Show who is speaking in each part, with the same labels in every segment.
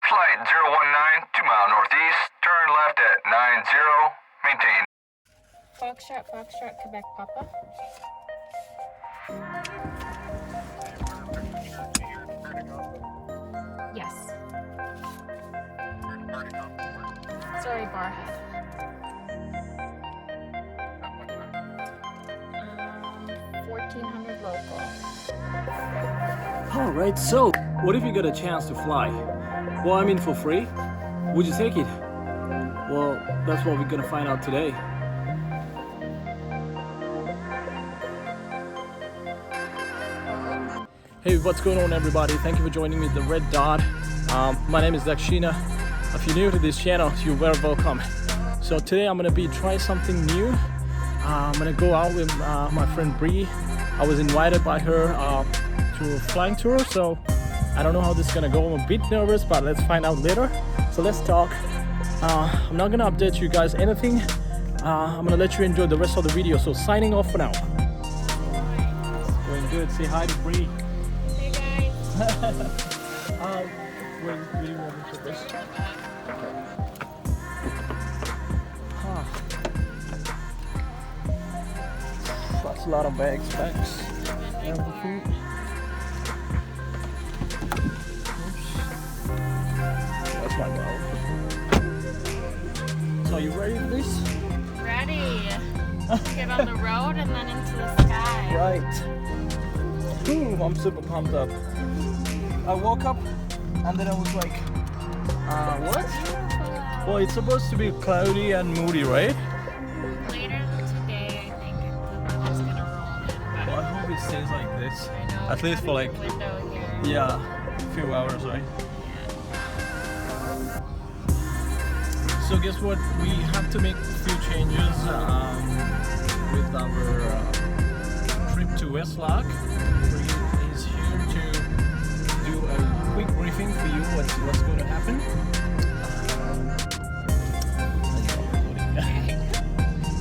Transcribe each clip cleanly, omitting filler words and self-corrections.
Speaker 1: Flight 019, 2 mile northeast, turn left at 90, maintain.
Speaker 2: Foxtrot, Foxtrot, Quebec, Papa. Yes. Sorry, Barhead. 1400 local.
Speaker 3: Alright, so what if you got a chance to fly? Well, I mean for free? Would you take it? Well, that's what we're gonna find out today. Hey, what's going on everybody? Thank you for joining me at theREDdot. My name is Dakshina. If you're new to this channel, you're very welcome. So today I'm gonna be trying something new. I'm gonna go out with my friend Bree. I was invited by her to a flying tour, so I don't know how this is gonna go. I'm a bit nervous, but let's find out later. So let's talk. I'm not gonna update you guys anything. I'm gonna let you enjoy the rest of the video. So signing off for now. Going good. Say hi to Bree.
Speaker 2: Hey guys.
Speaker 3: Where do you want me to put this? That's a lot of bags, everything. That's my bag. So are you ready for this?
Speaker 2: Ready. Get on the road and then into the sky.
Speaker 3: Right. Ooh, I'm super pumped up. I woke up and then I was like, what? Well, it's supposed to be cloudy and moody, right?
Speaker 2: Later today, I think the weather's gonna roll in.
Speaker 3: Well, I hope it stays like this.
Speaker 2: I know.
Speaker 3: At least for like,
Speaker 2: window here.
Speaker 3: yeah, a few hours, right? So guess what? We have to make a few changes with our trip to Westlock. Bree is here to do a quick briefing for you what's going to happen.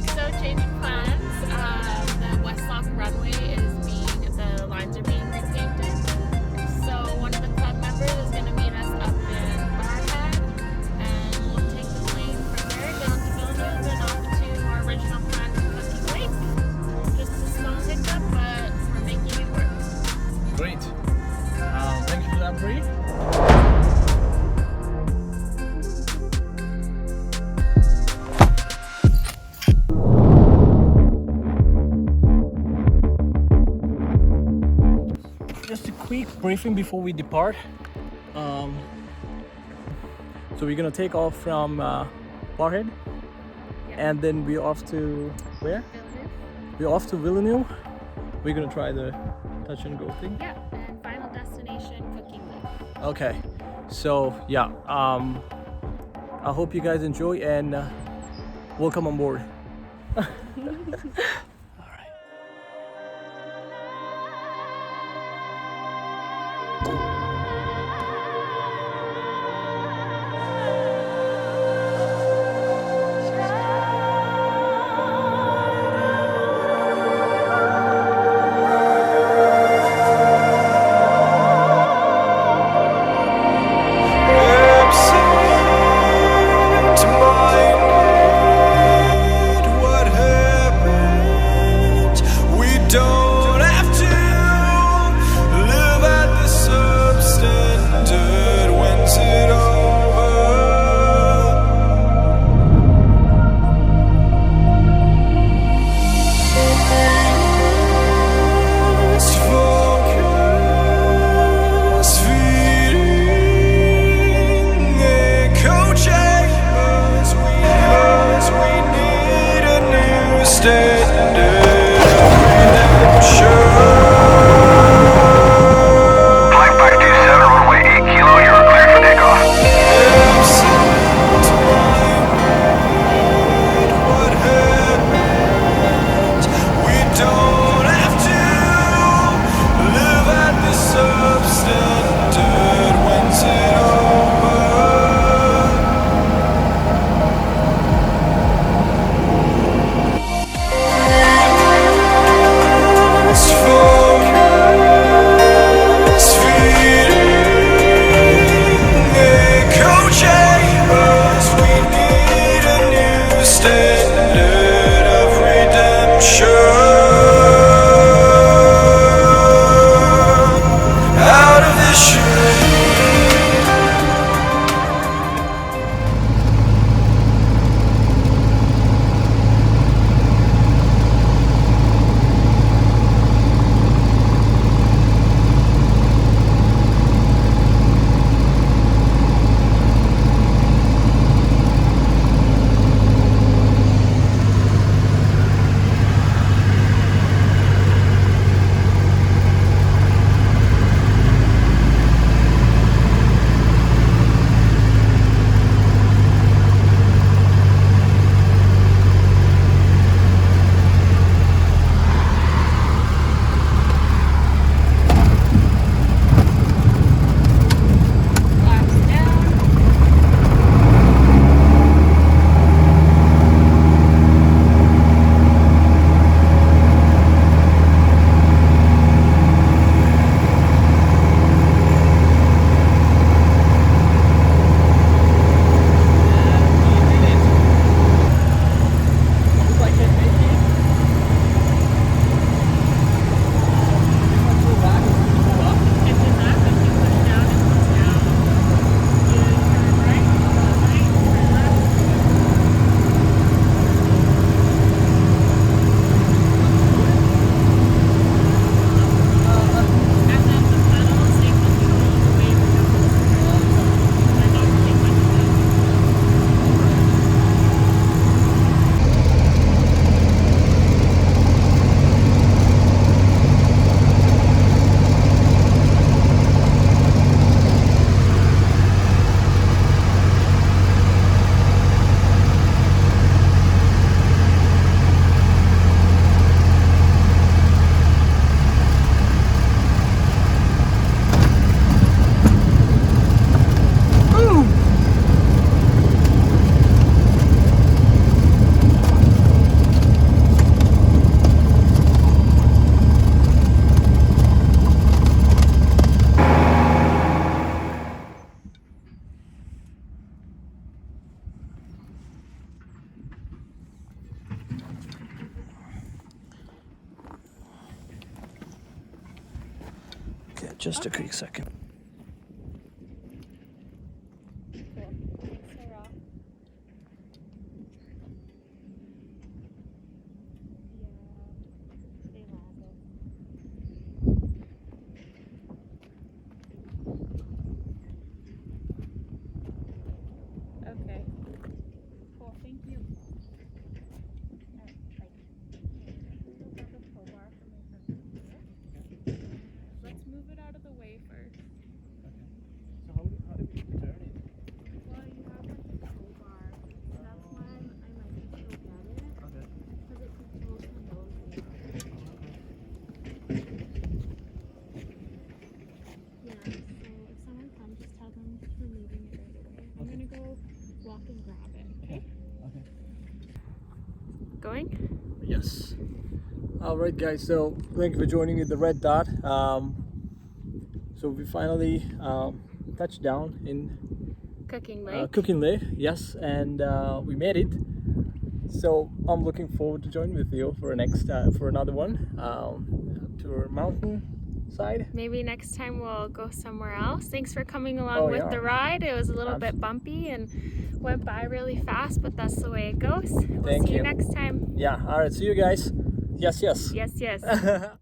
Speaker 2: So change of plans. The Westlock runway the lines are being repainted. So one of the club members is going to meet us up in Barhead, and we'll take the plane from there down to Villeneuve and off to our original plan to Cookie Lake. Just a small hiccup, but we're making it work.
Speaker 3: Great. Thank you for that, Bree. Just a quick briefing before we depart. So we're gonna take off from Barhead, and then we're off to where?
Speaker 2: Villeneuve?
Speaker 3: We're off to Villeneuve. We're gonna try the touch and go thing.
Speaker 2: Yeah, and final destination, Cookie Lake.
Speaker 3: Okay, so yeah, I hope you guys enjoy and welcome on board. Just a quick second.
Speaker 2: Okay. Cool, thank you. Let's move it out of the way first.
Speaker 3: So how do we turn it?
Speaker 2: Well, you have like a tow bar, so that's why I might just go get it,
Speaker 3: Okay.
Speaker 2: because it controls the nose wheel. Yeah, so if someone comes, just tell them we're moving it right away. I'm gonna go walk and grab it, okay?
Speaker 3: Okay.
Speaker 2: Going?
Speaker 3: Yes. All right, guys. So thank you for joining me at the Red Dot. So we finally touched down in
Speaker 2: Cooking Lake.
Speaker 3: Cooking Lake. Yes, and we made it. So I'm looking forward to join with you for another one to our mountain side.
Speaker 2: Maybe next time we'll go somewhere else. Thanks for coming along with the ride. It was a little bit bumpy and went by really fast, but that's the way it goes. We'll see you next time.
Speaker 3: Yeah. All right. See you guys. Yes. Yes.
Speaker 2: Yes, yes.